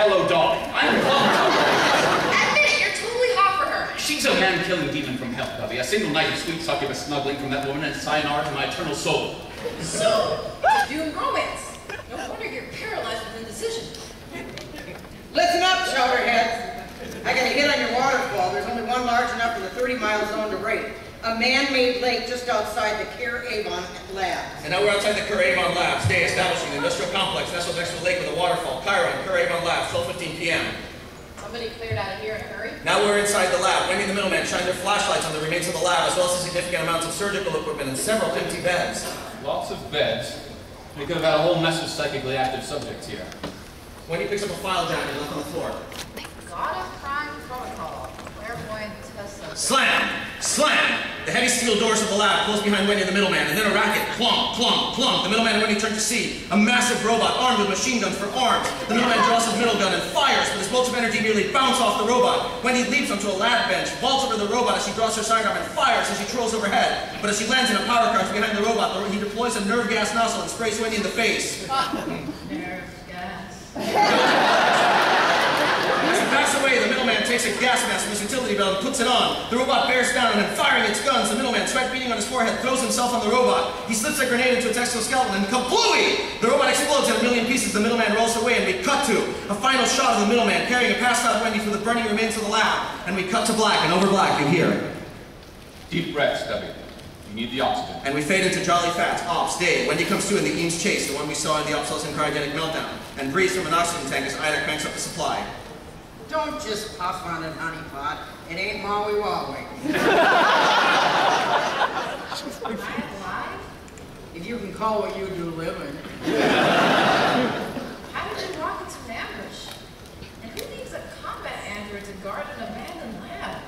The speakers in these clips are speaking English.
hello, darling. I'm Admit it, you're totally hot for her. She's a man-killing demon from hell, Cubby. A single night of sweet succubus snuggling from that woman and sayonara to my eternal soul. So, it's doing romance. No wonder you're paralyzed with indecision. Listen up, shoulderheads. I got a hit on your waterfall. There's only one large enough for the 30-mile zone to rate. A man-made lake just outside the Care Avon Labs. And now we're outside the Care Avon Labs, day establishing the industrial complex nestled next to the lake with a waterfall. Chiron, Care Avon Labs, 12:15 p.m. Somebody cleared out of here in a hurry. Now we're inside the lab. Wendy and the middleman shine their flashlights on the remains of the lab, as well as significant amounts of surgical equipment and several empty beds. Lots of beds. We could have had a whole mess of psychically active subjects here. Wendy picks up a file jacket left on the floor. God of crime protocol. Clairvoyant Tessa. Slam! Slam! The heavy steel doors of the lab close behind Wendy and the middleman, and then a racket. Clunk, clunk, clunk. The middleman and Wendy turn to see a massive robot armed with machine guns for arms. The middleman draws his middle gun and fires, but his bolts of energy nearly bounce off the robot. Wendy leaps onto a lab bench, vaults over the robot as she draws her sidearm and fires as she twirls overhead. But as she lands in a power crouch behind the robot, he deploys a nerve gas nozzle and sprays Wendy in the face. Nerve gas. As he backs away, the middleman takes a gas mask from his utility belt and puts it on. The robot bears down and then firing its guns. The middleman, sweat beating on his forehead, throws himself on the robot. He slips a grenade into its exoskeleton and kablooey! The robot explodes in a million pieces. The middleman rolls away and we cut to a final shot of the middleman carrying a passed out Wendy through the burning remains of the lab. And we cut to black, and over black you hear. Deep breaths, Cubby. You need the oxygen. And we fade into Jolly Fats, Ops, Day. Wendy comes to in the Eames Chase, the one we saw in the obsolescent cryogenic meltdown, and breathes from an oxygen tank as Ida cranks up the supply. Don't just puff on it, honeypot. It ain't Maui Wowie. Am I alive? If you can call what you do living. How did you walk into an ambush? And who leaves a combat android to guard an abandoned lab?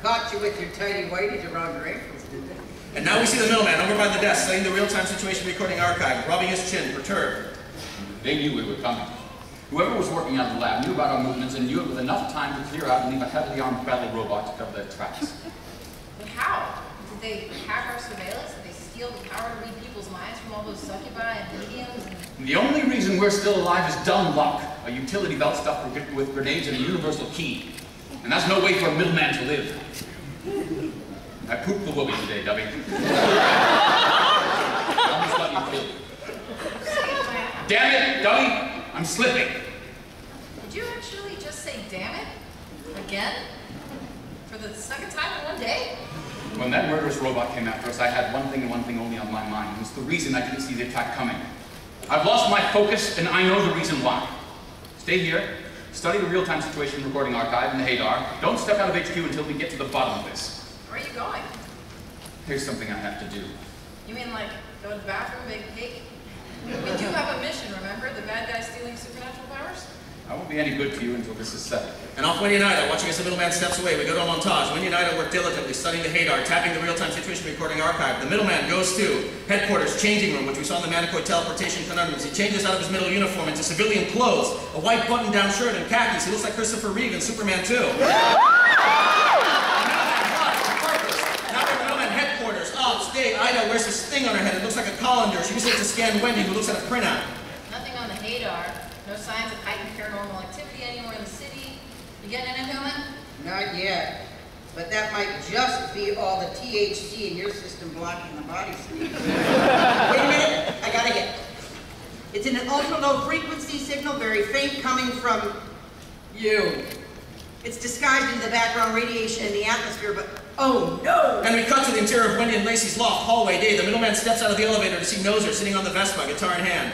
Caught you with your tidy whities around your ankles, did they? And now we see the middleman over by the desk, studying the real-time situation recording archive, rubbing his chin, perturbed. They knew we were coming. Whoever was working out of the lab knew about our movements and knew it with enough time to clear out and leave a heavily armed battle robot to cover their tracks. But how? Did they hack our surveillance? Did they steal the power to read people's minds from all those succubi and mediums? The only reason we're still alive is dumb luck. A utility belt stuffed with grenades and a universal key. And that's no way for a middleman to live. I pooped the whoopee today, Dubby. I almost got you killed. Damn it, Dubby! I'm slipping. Did you actually just say damn it? Again? For the second time in one day? When that murderous robot came after us, I had one thing and one thing only on my mind. It was the reason I didn't see the attack coming. I've lost my focus, and I know the reason why. Stay here, study the real-time situation recording archive in the Hadar. Don't step out of HQ until we get to the bottom of this. Where are you going? Here's something I have to do. You mean like go to the bathroom, big cake? We do have a mission, remember? The bad guy stealing supernatural powers? I won't be any good to you until this is settled. And off Wendy and Ida, watching as the middleman steps away, we go to a montage. Wendy and Ida work diligently, studying the Hadar, tapping the real-time situation recording archive. The middleman goes to headquarters, changing room, which we saw in the Manicoid teleportation conundrums. He changes out of his middle uniform into civilian clothes, a white button-down shirt and khakis. He looks like Christopher Reeve in Superman 2. Day, Ida wears this thing on her head. It looks like a colander. She uses it to scan Wendy, who looks at a printout. Nothing on the Hadar. No signs of heightened paranormal activity anywhere in the city. You getting any Middleman? Not yet. But that might just be all the THC in your system blocking the body sleep. Wait a minute. I got a hit. It's an ultra-low frequency signal, very faint, coming from you. It's disguised into the background radiation in the atmosphere, but oh no! And we cut to the interior of Wendy and Lacey's loft, hallway day. The middleman steps out of the elevator to see Noser sitting on the Vespa, guitar in hand.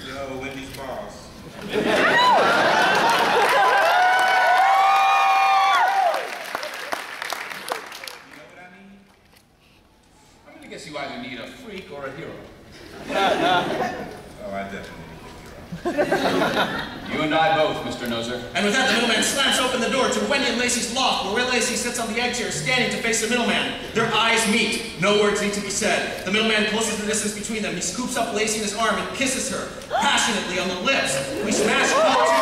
Yo, Wendy's boss. You know what I mean? I'm gonna guess you either need a freak or a hero. Oh, I definitely need a hero. You and I both, Mr. Noser. And with that, the middleman slams open the door to Wendy and Lacey's loft, where Lacey sits on the egg chair, standing to face the middleman. Their eyes meet. No words need to be said. The middleman closes the distance between them. He scoops up Lacey in his arm and kisses her, passionately on the lips. We smash cut to.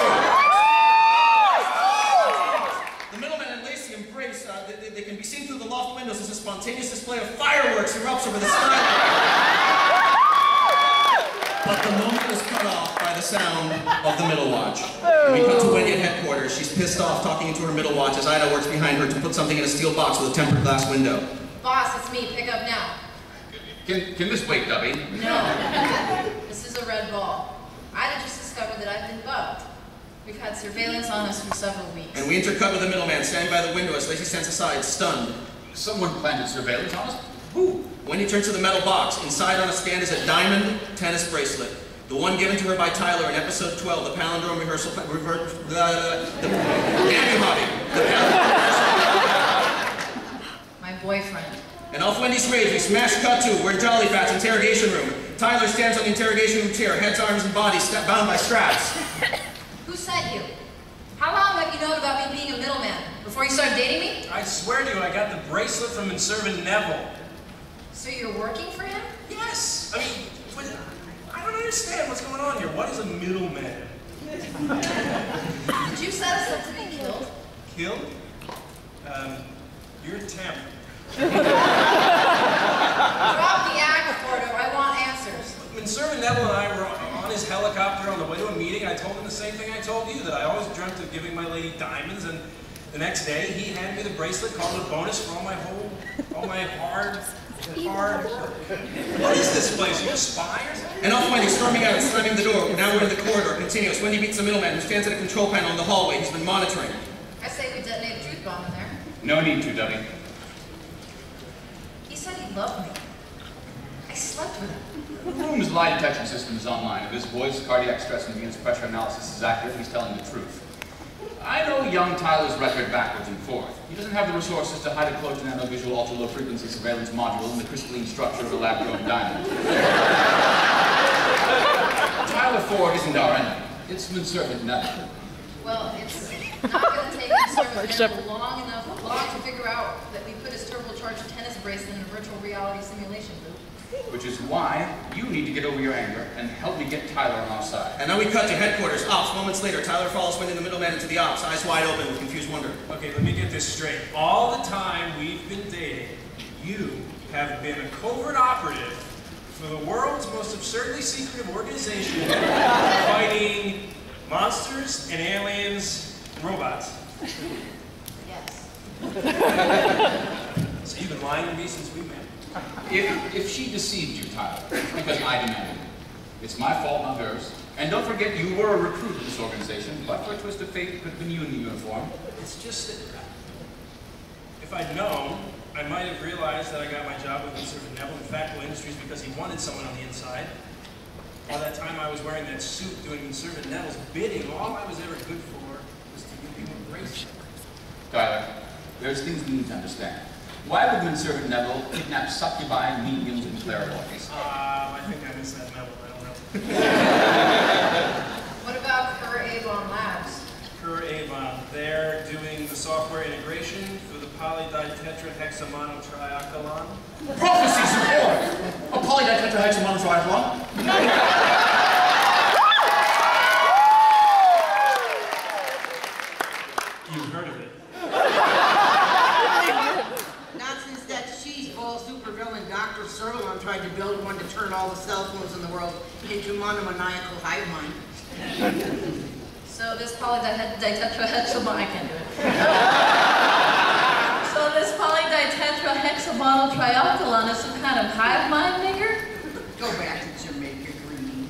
The middleman and Lacey embrace. They can be seen through the loft windows as a spontaneous display of fireworks erupts over the skyline. But the moment is cut off by the sound of the middle watch. And we cut to Wendy at headquarters. She's pissed off talking into her middle watch as Ida works behind her to put something in a steel box with a tempered glass window. Boss, it's me. Pick up now. Can this wait, Dubby? No. This is a red ball. Ida just discovered that I've been bugged. We've had surveillance on us for several weeks. And we intercut with the middleman standing by the window as Lacey stands aside, stunned. Someone planted surveillance on us? Who? Wendy turns to the metal box. Inside on a stand is a diamond tennis bracelet. The one given to her by Tyler in episode 12, the palindrome rehearsal, the Andy hobby. My boyfriend. And off Wendy's rage, we smash cut to, we're Jolly Fat's interrogation room. Tyler stands on the interrogation room chair, heads, arms, and body bound by straps. Who sent you? How long have you known about me being a middleman? Before you started dating me? I swear to you, I got the bracelet from Servant Neville. So you're working for him? Yes! I mean, I don't understand what's going on here. What is a middleman? Did you set us up to be killed? Killed? You're a temp. Drop the act, Porto. I want answers. When Servant Neville and I were on his helicopter on the way to a meeting, I told him the same thing I told you, that I always dreamt of giving my lady diamonds, and the next day he handed me the bracelet, called it a bonus for all my hard work. What is this place? Are you a spy or something? And off Wendy, storming out and slamming the door. Now we're in the corridor. Continuous. Wendy meets the middleman who stands at a control panel in the hallway. He's been monitoring. I say we detonate a truth bomb in there. No need to, Dubby. He said he loved me. I slept with him. The room's lie detection system is online. If this boy's cardiac stress and venous pressure analysis is accurate, he's telling the truth. I know young Tyler's record backwards and forth. He doesn't have the resources to hide a closed nanovisual ultra-low frequency surveillance module in the crystalline structure of a lab-grown diamond. Tyler Ford isn't our enemy. It's been Servant Neville. Well, it's not going to take Servant long to figure out that we put his turbocharged tennis bracelet in a virtual reality simulation booth. Which is why you need to get over your anger and help me get Tyler on our side. And then we cut to headquarters. Ops. Moments later, Tyler follows Wendy and the middleman into the ops, eyes wide open with confused wonder. Okay, let me get this straight. All the time we've been dating, you have been a covert operative for the world's most absurdly secretive organization fighting monsters and aliens and robots. Yes. So you've been lying to me since we met. If she deceived you, Tyler, it's because I demanded it. It's my fault, not hers. And don't forget, you were a recruit of this organization, but for a twist of fate, it could have been you in the uniform. It's just that if I'd known, I might have realized that I got my job with Servant Neville in Factual Industries because he wanted someone on the inside. All that time I was wearing that suit doing Servant Neville's bidding, all I was ever good for was to give people a bracelet. Tyler, there's things we need to understand. Why would Servant Neville kidnap succubi, mediums, and clairvoyants? I think I missed that Neville, I don't know. What about Kerr Avon Labs? Kerr Avon, they're doing the software integration for the polyditetrahexamonotrialkyl. Prophecy support! A polyditetrahexamonotrialkyl? You've heard of it. Not since that cheeseball supervillain Dr. Sirloin tried to build one to turn all the cell phones in the world into monomaniacal hive mind. So this polyditetrahexamonotrialkyl, I can't do it. So this polyditetrahexamonotrialkyl is some kind of hive mind maker? Go back to Jamaica Green.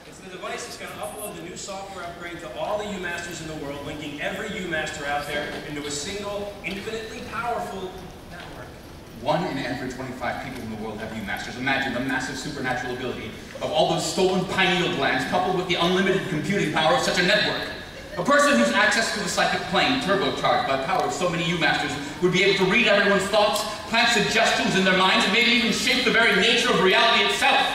It's the device that's going to upload the new software upgrade to all the U-Masters in the world, linking every U-Master out there into a single, infinitely powerful network. 1 in every 25 people in the world have U-Masters. Imagine the massive supernatural ability of all those stolen pineal glands coupled with the unlimited computing power of such a network. A person whose access to the psychic plane, turbocharged by the power of so many U-Masters, would be able to read everyone's thoughts, plant suggestions in their minds, and maybe even shape the very nature of reality itself.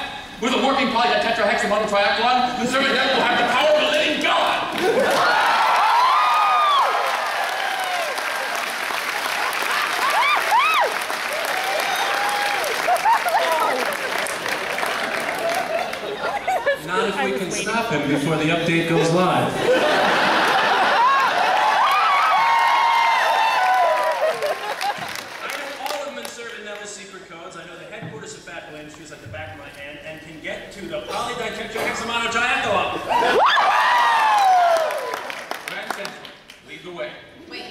With a working polyditetrahexamonotrialkyl, the Servant Neville will have the power of a living God! Not if we can stop him before the update goes live. I know all of Servant Neville's secret codes. I know the headquarters of Factual Industries like the back of my hand. get to the polyditetrohexammonotriathlon. Grand Central, lead the way. Wait,